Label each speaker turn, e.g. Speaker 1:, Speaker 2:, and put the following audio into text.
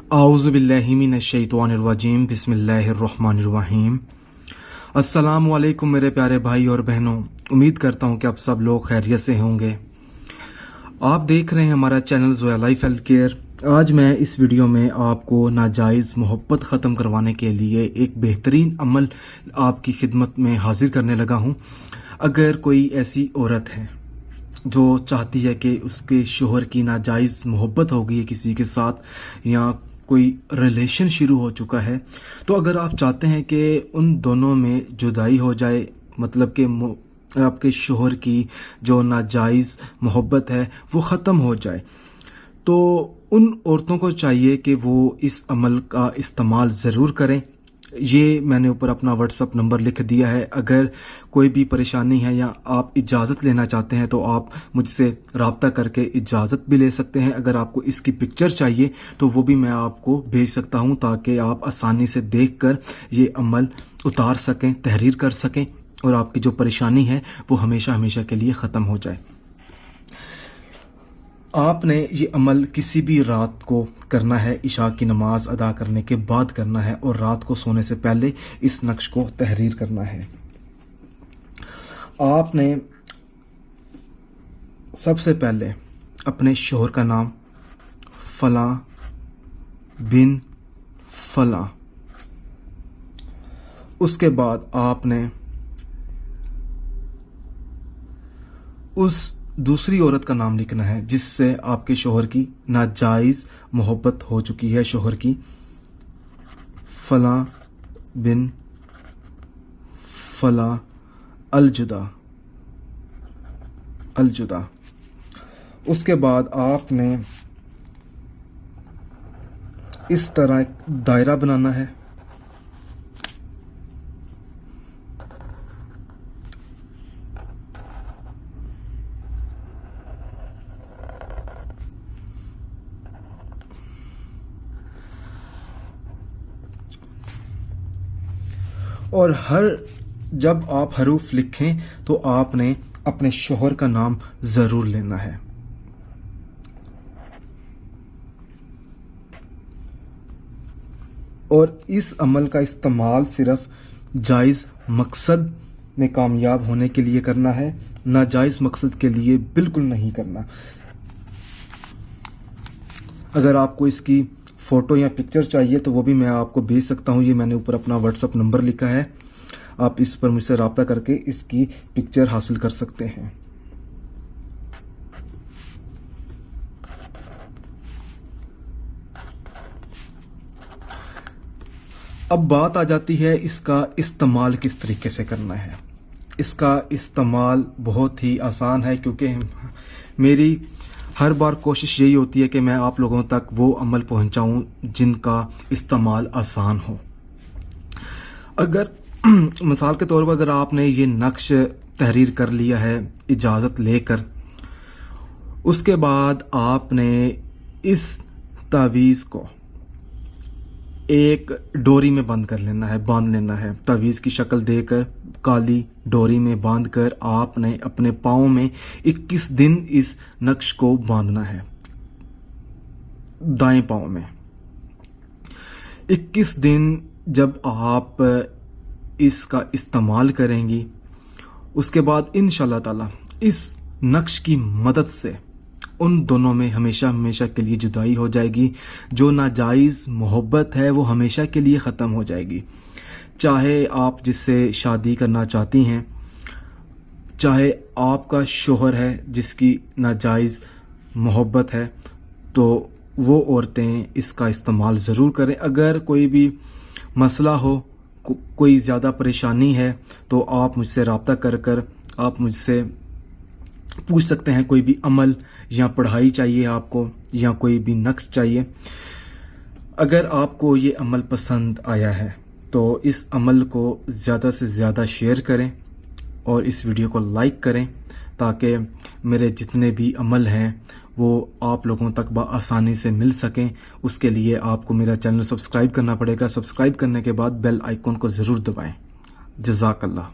Speaker 1: आऊज़ु बिल्लाहि मिनश्शैतानिर्रजीम बिस्मिल्लाहिर्रहमानिर्रहीम। अस्सलामु अलैकुम मेरे प्यारे भाई और बहनों, उम्मीद करता हूँ कि आप सब लोग खैरियत से होंगे। आप देख रहे हैं हमारा channel Zoya life health care. आज मैं इस वीडियो में आपको नाजायज़ मोहब्बत ख़त्म करवाने के लिए एक बेहतरीन अमल आपकी खिदमत में हाजिर करने लगा हूँ। अगर कोई ऐसी औरत है जो चाहती है कि उसके शोहर की नाजायज़ मोहब्बत हो गई है किसी के साथ या कोई रिलेशन शुरू हो चुका है, तो अगर आप चाहते हैं कि उन दोनों में जुदाई हो जाए, मतलब कि आपके शोहर की जो नाजायज़ मोहब्बत है वो ख़त्म हो जाए, तो उन औरतों को चाहिए कि वो इस अमल का इस्तेमाल ज़रूर करें। ये मैंने ऊपर अपना व्हाट्सअप नंबर लिख दिया है। अगर कोई भी परेशानी है या आप इजाज़त लेना चाहते हैं तो आप मुझसे रब्ता करके इजाज़त भी ले सकते हैं। अगर आपको इसकी पिक्चर चाहिए तो वो भी मैं आपको भेज सकता हूं, ताकि आप आसानी से देखकर ये अमल उतार सकें, तहरीर कर सकें और आपकी जो परेशानी है वो हमेशा हमेशा के लिए ख़त्म हो जाए। आपने ये अमल किसी भी रात को करना है, इशा की नमाज अदा करने के बाद करना है और रात को सोने से पहले इस नक्श को तहरीर करना है। आपने सबसे पहले अपने शोहर का नाम फला बिन फला, उसके बाद आपने उस दूसरी औरत का नाम लिखना है जिससे आपके शोहर की नाजायज़ मोहब्बत हो चुकी है, शोहर की। फला बिन फला अलजुदा अलजुदा। उसके बाद आपने इस तरह एक दायरा बनाना है। और जब आप हरूफ लिखें तो आपने अपने शोहर का नाम जरूर लेना है। और इस अमल का इस्तेमाल सिर्फ जायज़ मकसद में कामयाब होने के लिए करना है, नाजायज़ मकसद के लिए बिल्कुल नहीं करना। अगर आपको इसकी फ़ोटो या पिक्चर चाहिए तो वो भी मैं आपको भेज सकता हूँ। ये मैंने ऊपर अपना व्हाट्सअप नंबर लिखा है, आप इस पर मुझसे रब्ता करके इसकी पिक्चर हासिल कर सकते हैं। अब बात आ जाती है इसका इस्तेमाल किस तरीके से करना है। इसका इस्तेमाल बहुत ही आसान है, क्योंकि मेरी हर बार कोशिश यही होती है कि मैं आप लोगों तक वो अमल पहुंचाऊं जिनका इस्तेमाल आसान हो। अगर मिसाल के तौर पर अगर आपने ये नक्श तहरीर कर लिया है इजाज़त लेकर, उसके बाद आपने इस तावीज़ को एक डोरी में बांध लेना है। तावीज़ की शक्ल देकर काली डोरी में बांधकर आपने अपने पाँव में 21 दिन इस नक्श को बांधना है, दाएं पाँव में 21 दिन। जब आप इसका इस्तेमाल करेंगी, उसके बाद इंशाअल्लाह ताला इस नक्श की मदद से उन दोनों में हमेशा हमेशा के लिए जुदाई हो जाएगी। जो नाजायज़ मोहब्बत है वो हमेशा के लिए ख़त्म हो जाएगी। चाहे आप जिससे शादी करना चाहती हैं, चाहे आपका शोहर है जिसकी नाजायज़ मोहब्बत है, तो वो औरतें इसका इस्तेमाल ज़रूर करें। अगर कोई भी मसला हो, कोई ज़्यादा परेशानी है, तो आप मुझसे रब्ता कर आप मुझसे पूछ सकते हैं। कोई भी अमल या पढ़ाई चाहिए आपको, या कोई भी नक्श चाहिए। अगर आपको ये अमल पसंद आया है तो इस अमल को ज़्यादा से ज़्यादा शेयर करें और इस वीडियो को लाइक करें, ताकि मेरे जितने भी अमल हैं वो आप लोगों तक बआसानी से मिल सकें। उसके लिए आपको मेरा चैनल सब्सक्राइब करना पड़ेगा। सब्सक्राइब करने के बाद बेल आइकॉन को ज़रूर दबाएं। जज़ाकल्लाह।